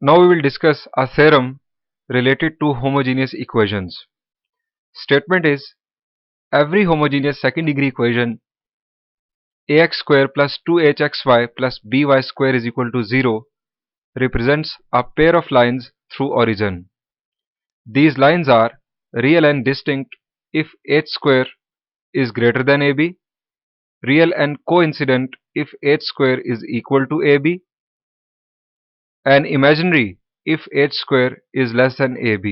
Now we will discuss a theorem related to homogeneous equations. Statement is every homogeneous second degree equation ax square plus 2hxy plus by square is equal to 0 represents a pair of lines through origin. These lines are real and distinct if h square is greater than ab, real and coincident if h square is equal to ab, and imaginary if h square is less than ab.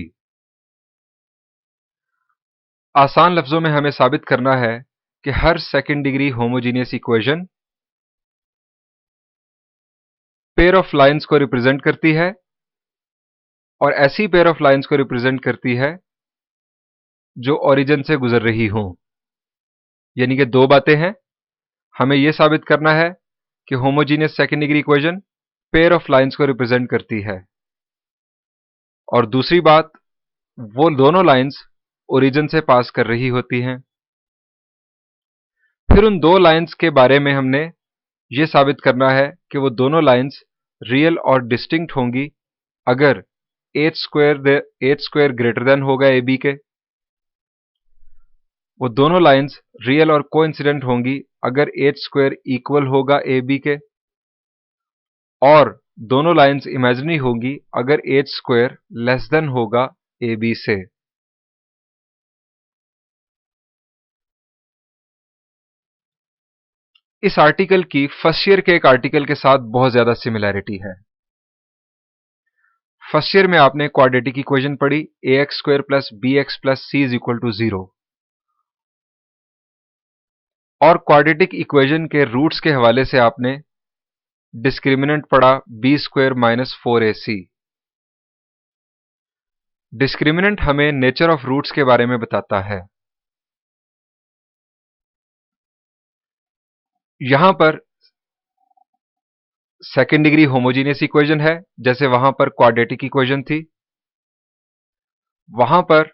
आसान लफ्जों में हमें साबित करना है कि हर second degree homogeneous equation pair of lines को represent करती है और ऐसी पेयर ऑफ लाइंस को रिप्रेजेंट करती है जो ओरिजिन से गुजर रही हो। यानी कि दो बातें हैं, हमें यह साबित करना है कि homogeneous second degree equation pair of lines को रिप्रेजेंट करती है, और दूसरी बात वो दोनों लाइंस ओरिजिन से पास कर रही होती हैं। फिर उन दो लाइंस के बारे में हमने यह साबित करना है कि वो दोनों लाइंस रियल और डिस्टिंक्ट होंगी अगर एच स्क्वायर ग्रेटर देन होगा ए बी के। वो दोनों लाइंस रियल और कोइंसिडेंट होंगी अगर एच स्क्वायर इक्वल होगा ए बी के, और दोनों लाइंस इमेजिनरी होंगी अगर एच स्क्वायर लेस देन होगा ए बी से। इस आर्टिकल की फर्स्ट ईयर के एक आर्टिकल के साथ बहुत ज्यादा सिमिलैरिटी है। फर्स्ट ईयर में आपने क्वाड्रेटिक इक्वेशन पढ़ी ax square plus B X plus C is equal to 0, और क्वाड्रेटिक इक्वेशन के रूट्स के हवाले से आपने डिस्क्रिमिनेंट पढ़ा B square minus 4ac। Discriminant हमें नेचर ऑफ रूट्स के बारे में बताता है। यहां पर सेकेंड डिग्री होमोजीनियस इक्वेशन है, जैसे वहां पर क्वाड्रेटिक इक्वेशन थी। वहां पर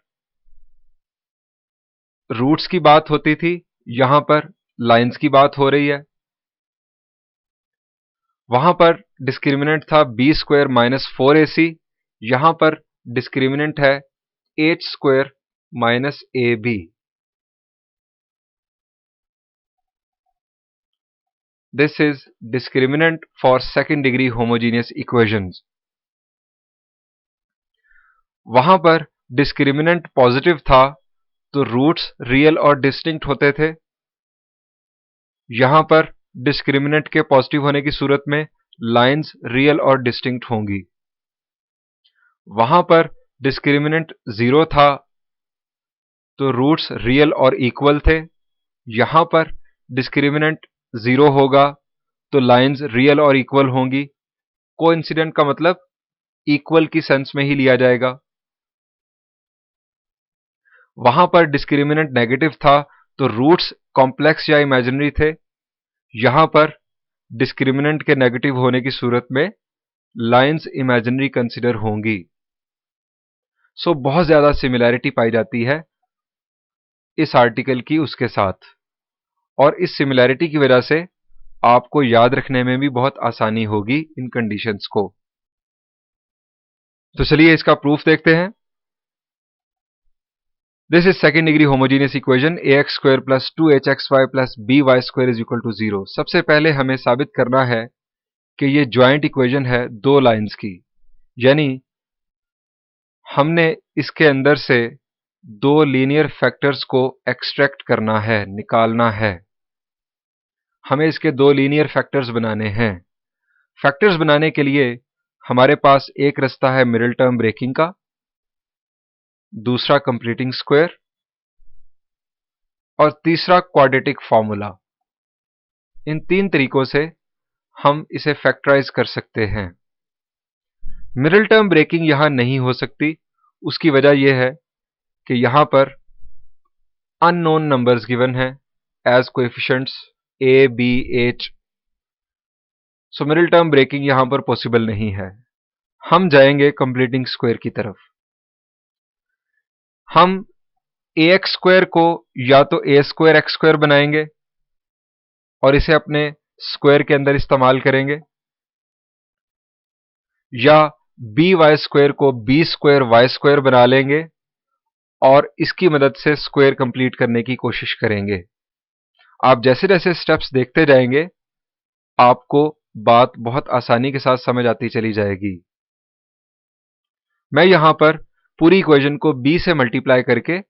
रूट्स की बात होती थी, यहां पर लाइंस की बात हो रही है। वहां पर डिस्क्रिमिनेंट था बी स्क्वायर माइनस 4ac, यहां पर डिस्क्रिमिनेंट है H square minus A B. This is discriminant for second degree homogeneous equations. वहां पर डिस्क्रिमिनेंट पॉजिटिव था तो रूट्स रियल और डिस्टिंक्ट होते थे। यहां पर डिस्क्रिमिनेंट के पॉजिटिव होने की सूरत में लाइंस रियल और डिस्टिंक्ट होंगी। वहां पर डिस्क्रिमिनेंट 0 था तो रूट्स रियल और इक्वल थे। यहां पर डिस्क्रिमिनेंट 0 होगा तो लाइंस रियल और इक्वल होंगी। कोइंसिडेंट का मतलब इक्वल की सेंस में ही लिया जाएगा। वहां पर डिस्क्रिमिनेंट नेगेटिव था तो रूट्स कॉम्प्लेक्स या इमेजिनरी थे। यहां पर डिस्क्रिमिनेंट के नेगेटिव होने की सूरत में लाइंस इमेजिनरी कंसिडर होंगी। सो बहुत ज्यादा सिमिलैरिटी पाई जाती है इस आर्टिकल की उसके साथ, और इस सिमिलैरिटी की वजह से आपको याद रखने में भी बहुत आसानी होगी इन कंडीशंस को। तो चलिए इसका प्रूफ देखते हैं। This is second degree homogeneous equation ax square plus 2hxy plus by square is equal to 0। सबसे पहले हमें साबित करना है कि ये ज्वाइंट इक्वेशन है दो लाइंस की, यानी हमने इसके अंदर से दो लीनियर फैक्टर्स को एक्सट्रैक्ट करना है, निकालना है। हमें इसके दो लीनियर फैक्टर्स बनाने हैं। फैक्टर्स बनाने के लिए हमारे पास एक रास्ता है मिडिल टर्म ब्रेकिंग का, दूसरा कंप्लीटिंग स्क्वायर, और तीसरा क्वाड्रेटिक फॉर्मूला। इन तीन तरीकों से हम इसे फैक्टराइज कर सकते हैं। मिडिल टर्म ब्रेकिंग यहां नहीं हो सकती। उसकी वजह यह है कि यहां पर अननोन नंबर्स गिवन है as coefficients A B H. So middle term breaking यहां पर पॉसिबल नहीं है। हम जाएंगे कंप्लीटिंग स्क्वायर की तरफ। हम ax स्क्वायर को या तो a स्क्वायर एक्स स्क्वायर बनाएंगे और इसे अपने स्क्वायर के अंदर इस्तेमाल करेंगे, या बी वाई स्क्वायर को बी स्क्वायर वाई स्क्वायर बना लेंगे और इसकी मदद से स्क्वायर कंप्लीट करने की कोशिश करेंगे। आप जैसे जैसे स्टेप्स देखते जाएंगे आपको बात बहुत आसानी के साथ समझ आती चली जाएगी। मैं यहां पर पूरी इक्वेशन को b से मल्टीप्लाई करके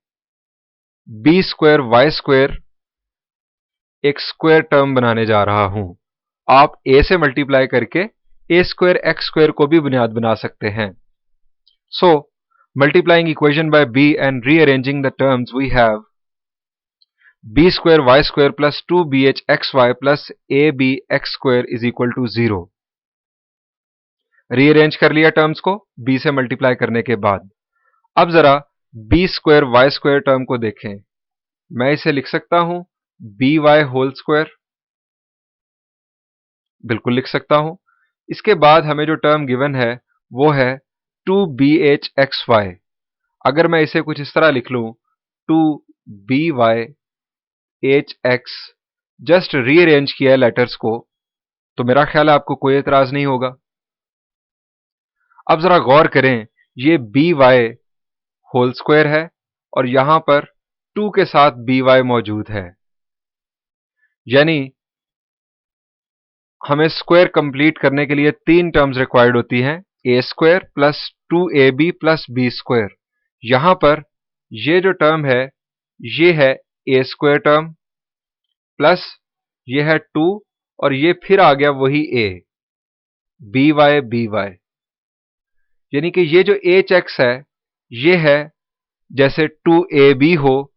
बी स्क्वायर वाई स्क्वायर एक स्क्वायर टर्म बनाने जा रहा हूं। आप a से मल्टीप्लाई करके a स्क्वायर एक्स स्क्वायर को भी बुनियाद बना सकते हैं। So multiplying equation by b and rearranging the terms we have b square y square plus 2bhxy plus abx square is equal to 0। Rearrange कर लिया टर्म्स को b से मल्टीप्लाई करने के बाद। अब जरा b square Y square term को देखें। मैं इसे लिख सकता हूं बी वाई होल स्क्वायर, बिल्कुल लिख सकता हूं। इसके बाद हमें जो टर्म गिवन है वो है 2bhxy। अगर मैं इसे कुछ इस तरह लिख लूं 2byhx, जस्ट रीअरेंज किया लेटर्स को, तो मेरा ख्याल है आपको कोई एतराज नहीं होगा। अब जरा गौर करें, ये बी वाई होल स्क्वायर है और यहां पर 2 के साथ बी वाई मौजूद है, यानी हमें स्क्वायर कंप्लीट करने के लिए 3 टर्म्स रिक्वायर्ड होती हैं, A square plus 2ab plus B square. यहां पर ये जो टर्म है ये है ए स्क्वायर टर्म प्लस ये है 2 और ये फिर आ गया वही ए बी वाई, यानी कि ये जो एच एक्स है ये है जैसे 2ab हो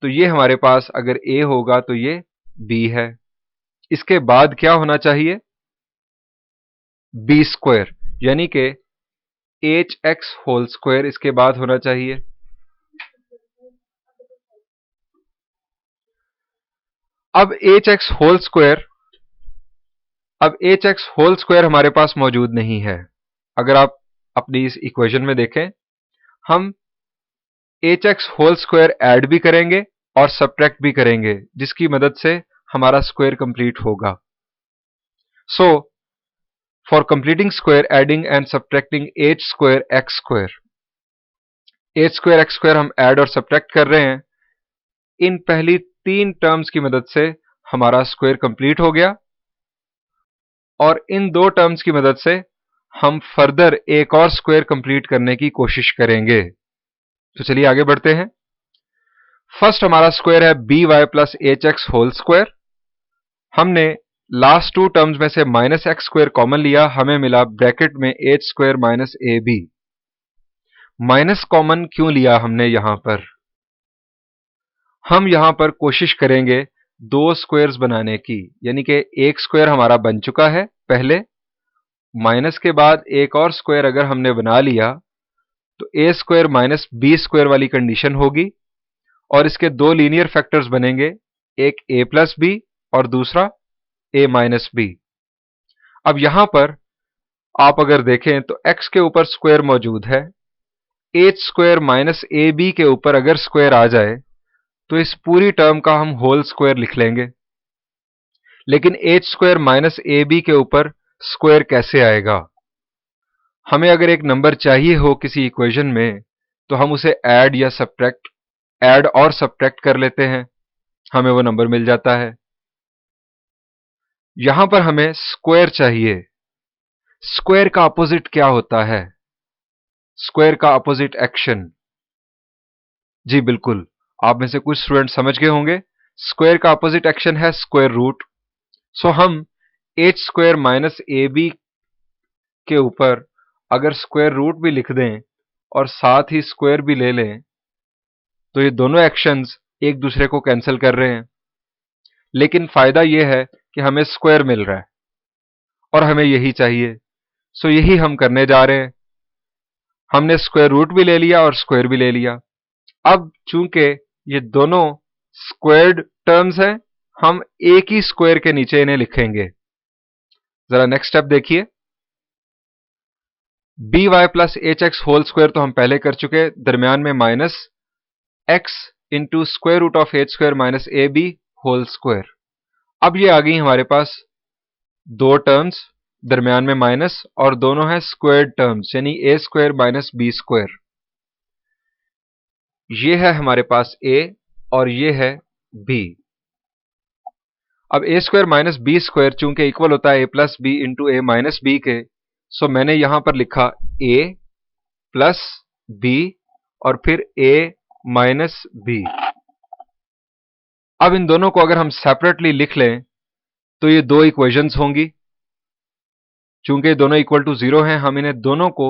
तो ये हमारे पास अगर a होगा तो ये b है। इसके बाद क्या होना चाहिए b स्क्वायर, यानी कि एच एक्स होल स्क्वायर इसके बाद होना चाहिए। अब एच एक्स होल स्क्वायर हमारे पास मौजूद नहीं है। अगर आप अपनी इस इक्वेशन में देखें, हम H X whole square add भी करेंगे और सब्ट्रैक्ट भी करेंगे, जिसकी मदद से हमारा स्क्वायर कंप्लीट होगा। So for completing square adding and subtracting H square x square हम ऐड और सब्ट्रैक्ट कर रहे हैं। इन पहली 3 टर्म्स की मदद से हमारा स्क्वायर कंप्लीट हो गया और इन 2 टर्म्स की मदद से हम फर्दर एक और स्क्वायर कंप्लीट करने की कोशिश करेंगे। तो चलिए आगे बढ़ते हैं। फर्स्ट हमारा स्क्वायर है B Y plus H X whole square. हमने लास्ट 2 टर्म्स में से माइनस एक्स स्क्वायर कॉमन लिया, हमें मिला ब्रैकेट में H square minus A B. Minus common क्यों लिया हमने यहां पर? हम यहां पर कोशिश करेंगे 2 स्क्वायर्स बनाने की, यानी कि एक स्क्वायर हमारा बन चुका है पहले, माइनस के बाद एक और स्क्वायर अगर हमने बना लिया तो ए स्क्वायर माइनस बी स्क्वायर वाली कंडीशन होगी और इसके 2 लीनियर फैक्टर्स बनेंगे, एक a प्लस बी और दूसरा a माइनस बी। अब यहां पर आप अगर देखें तो x के ऊपर स्क्वायर मौजूद है, H square minus A B के ऊपर अगर स्क्वायर आ जाए तो इस पूरी टर्म का हम होल स्क्वायर लिख लेंगे। लेकिन H square minus A B के ऊपर स्क्वायर कैसे आएगा? हमें अगर एक नंबर चाहिए हो किसी इक्वेशन में तो हम उसे ऐड और सब्ट्रैक्ट कर लेते हैं, हमें वो नंबर मिल जाता है। यहां पर हमें स्क्वायर चाहिए। स्क्वायर का अपोजिट क्या होता है? स्क्वायर का अपोजिट एक्शन। जी बिल्कुल, आप में से कुछ स्टूडेंट समझ गए होंगे। स्क्वायर का अपोजिट एक्शन है स्क्वायर रूट। सो हम H square minus A B के ऊपर अगर स्क्वायर रूट भी लिख दें और साथ ही स्क्वायर भी ले लें तो ये दोनों एक्शंस एक दूसरे को कैंसिल कर रहे हैं, लेकिन फायदा यह है कि हमें स्क्वायर मिल रहा है और हमें यही चाहिए। सो यही हम करने जा रहे हैं। हमने स्क्वायर रूट भी ले लिया और स्क्वायर भी ले लिया। अब चूंकि ये दोनों स्क्वायर्ड टर्म्स हैं, हम एक ही स्क्वायर के नीचे इन्हें लिखेंगे। जरा नेक्स्ट स्टेप देखिए। B Y plus H X whole square तो हम पहले कर चुके, दरमियान में minus X into square root of H square minus A B whole square. अब ये आ गई हमारे पास 2 टर्म्स, दरमियान में माइनस, और दोनों हैं स्क्वायर्ड टर्म्स यानी ए स्क्वायर माइनस बी स्क्वायर। ये है हमारे पास a और ये है b। अब A square minus B square चूंकि इक्वल होता है a plus B into A minus B के, सो मैंने यहां पर लिखा a प्लस बी और फिर a माइनस बी। अब इन दोनों को अगर हम सेपरेटली लिख लें तो ये दो इक्वेशंस होंगी। चूंकि दोनों इक्वल टू जीरो हैं, हम इन्हें दोनों को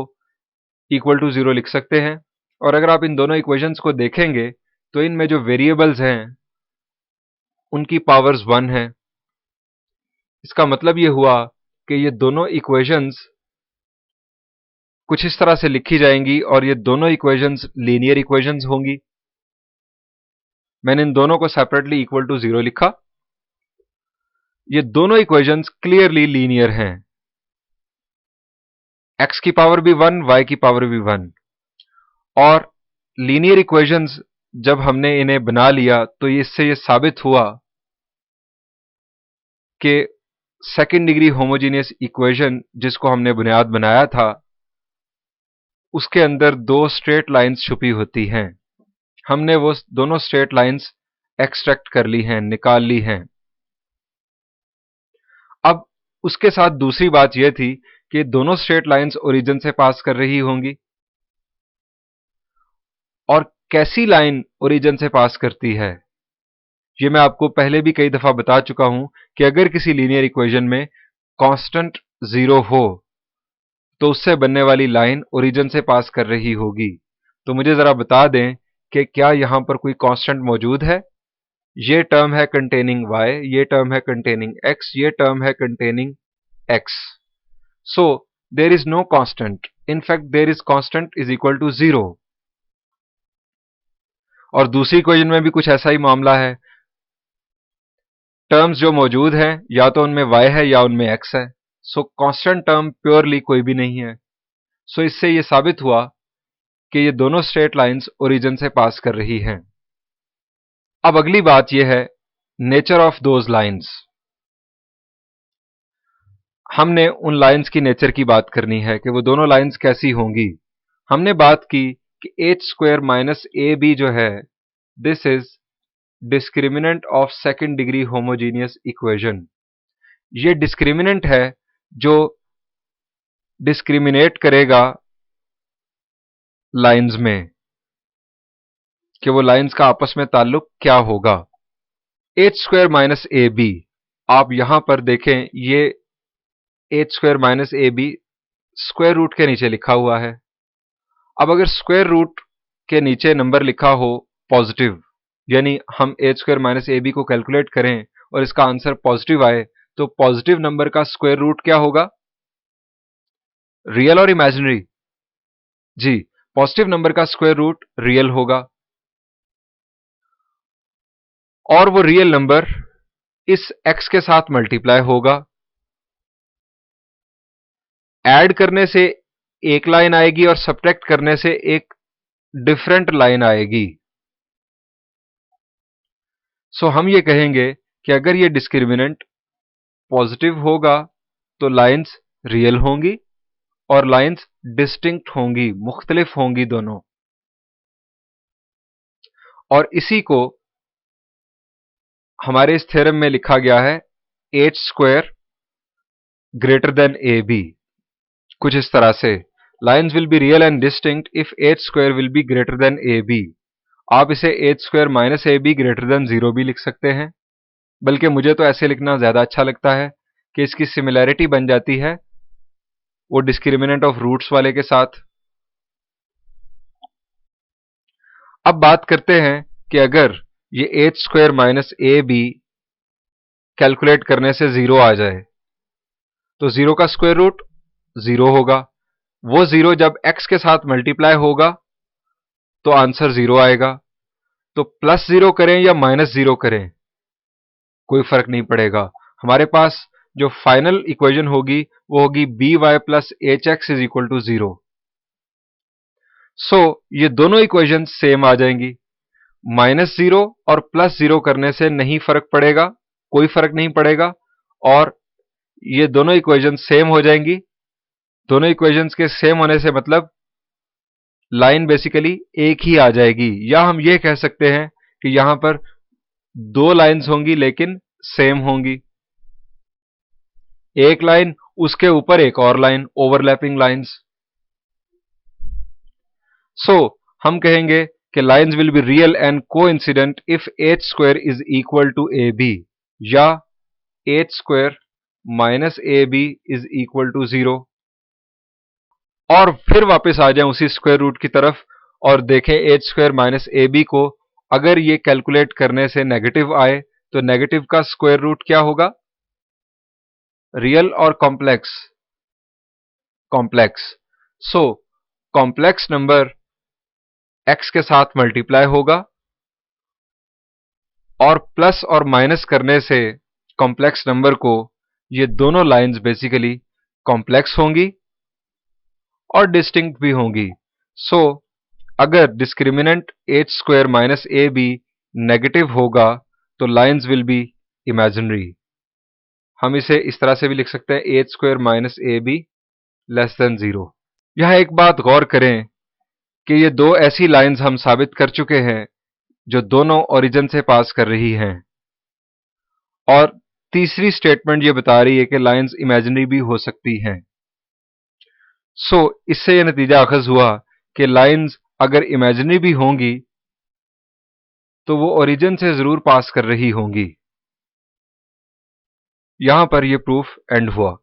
इक्वल टू जीरो लिख सकते हैं। और अगर आप इन दोनों इक्वेशंस को देखेंगे तो इनमें जो वेरिएबल्स हैं उनकी पावर्स 1 है। इसका मतलब ये हुआ कि ये दोनों इक्वेशंस कुछ इस तरह से लिखी जाएंगी और ये दोनों इक्वेशंस लीनियर इक्वेशंस होंगी। मैंने इन दोनों को सेपरेटली इक्वल टू जीरो लिखा। ये दोनों इक्वेशंस क्लियरली लीनियर हैं। x की पावर भी 1, y की पावर भी 1। और लीनियर इक्वेशंस जब हमने इन्हें बना लिया तो इससे ये साबित हुआ कि सेकेंड डिग्री होमोजेनियस इक्वेशन जिसको हमने बुनियाद बनाया था उसके अंदर दो स्ट्रेट लाइंस छुपी होती हैं। हमने वो दोनों स्ट्रेट लाइंस एक्सट्रैक्ट कर ली हैं, निकाल ली हैं। अब उसके साथ दूसरी बात यह थी कि दोनों स्ट्रेट लाइंस ओरिजिन से पास कर रही होंगी। और कैसी लाइन ओरिजिन से पास करती है ये मैं आपको पहले भी कई दफा बता चुका हूं कि अगर किसी लीनियर इक्वेशन में कांस्टेंट जीरो हो तो उससे बनने वाली लाइन ओरिजिन से पास कर रही होगी। तो मुझे जरा बता दें कि क्या यहां पर कोई कांस्टेंट मौजूद है। ये टर्म है कंटेनिंग y, ये टर्म है कंटेनिंग x, ये टर्म है containing x। So there is no constant, in fact there is constant is equal to zero. और दूसरी इक्वेशन में भी कुछ ऐसा ही मामला है। टर्म्स जो मौजूद हैं या तो उनमें y है या उनमें x है। सो कांस्टेंट टर्म प्योरली कोई भी नहीं है। सो इससे यह साबित हुआ कि ये दोनों स्ट्रेट लाइंस ओरिजिन से पास कर रही हैं। अब अगली बात यह है नेचर ऑफ दोज लाइंस। हमने उन लाइंस की नेचर की बात करनी है कि वो दोनों लाइंस कैसी होंगी। हमने बात की कि H square minus A B जो है this is discriminant of second degree homogeneous equation. ये डिस्क्रिमिनेंट है जो डिस्क्रिमिनेट करेगा लाइंस में कि वो लाइंस का आपस में ताल्लुक क्या होगा। H square minus A B, आप यहां पर देखें ये H square minus A B square root के नीचे लिखा हुआ है। अब अगर स्क्वायर रूट के नीचे नंबर लिखा हो पॉजिटिव, यानी हम H square minus A B को कैलकुलेट करें और इसका आंसर पॉजिटिव आए, तो पॉजिटिव नंबर का स्क्वायर रूट क्या होगा, रियल और इमेजिनरी? जी, पॉजिटिव नंबर का स्क्वायर रूट रियल होगा। और वो रियल नंबर इस x के साथ मल्टीप्लाई होगा। ऐड करने से एक लाइन आएगी और सब्ट्रैक्ट करने से एक डिफरेंट लाइन आएगी। सो हम ये कहेंगे कि अगर ये डिस्क्रिमिनेंट पॉजिटिव होगा तो लाइंस रियल होंगी और लाइंस डिस्टिंक्ट होंगी, मुख्तलिफ होंगी दोनों। और इसी को हमारे इस थ्योरम में लिखा गया है H square greater than A B. कुछ इस तरह से lines will be real and distinct if H square will be greater than A B. आप इसे H square minus A B greater than zero भी लिख सकते हैं, बल्कि मुझे तो ऐसे लिखना ज्यादा अच्छा लगता है कि इसकी सिमिलैरिटी बन जाती है वो डिस्क्रिमिनेंट ऑफ रूट्स वाले के साथ। अब बात करते हैं कि अगर ये H square minus A B calculate करने से जीरो आ जाए तो जीरो का स्क्वायर रूट जीरो होगा। वो जीरो जब x के साथ मल्टीप्लाई होगा तो आंसर जीरो आएगा। तो प्लस जीरो करें या माइनस जीरो करें कोई फर्क नहीं पड़ेगा। हमारे पास जो फाइनल इक्वेशन होगी वो होगी B Y plus H X is equal to zero. So ये दोनों इक्वेशन सेम आ जाएंगी। माइनस जीरो और प्लस जीरो करने से नहीं फर्क पड़ेगा, कोई फर्क नहीं पड़ेगा। और ये दोनों इक्वेशन सेम हो जाएंगी। दोनों इक्वेशंस के सेम होने से मतलब लाइन बेसिकली एक ही आ जाएगी, या हम ये कह सकते हैं कि यहां पर दो लाइंस होंगी लेकिन सेम होंगी। एक लाइन उसके ऊपर एक और लाइन, ओवरलैपिंग लाइंस। सो हम कहेंगे कि lines will be real and coincident if H square is equal to A B, या H square minus A B is equal to 0। और फिर वापस आ जाएं उसी स्क्वायर रूट की तरफ और देखें H square minus A B को, अगर ये कैलकुलेट करने से नेगेटिव आए तो नेगेटिव का स्क्वायर रूट क्या होगा? रियल और complex? Complex. So complex number x के साथ मल्टीप्लाई होगा और प्लस और माइनस करने से कॉम्प्लेक्स नंबर को ये दोनों लाइंस बेसिकली कॉम्प्लेक्स होंगी और डिस्टिंक्ट भी होंगी। सो अगर discriminant H square minus A B negative होगा तो लाइंस विल बी इमेजिनरी। हम इसे इस तरह से भी लिख सकते हैं, H square minus A be less than 0। यह एक बात गौर करें कि ये दो ऐसी लाइंस हम साबित कर चुके हैं जो दोनों ओरिजिन से पास कर रही हैं, और तीसरी स्टेटमेंट ये बता रही है कि लाइंस इमेजिनरी भी हो सकती हैं। सो इससे यह नतीजा अखज हुआ कि लाइंस अगर इमेजिनरी भी होंगी तो वो ओरिजिन से जरूर पास कर रही होंगी। यहां पर यह प्रूफ एंड हुआ।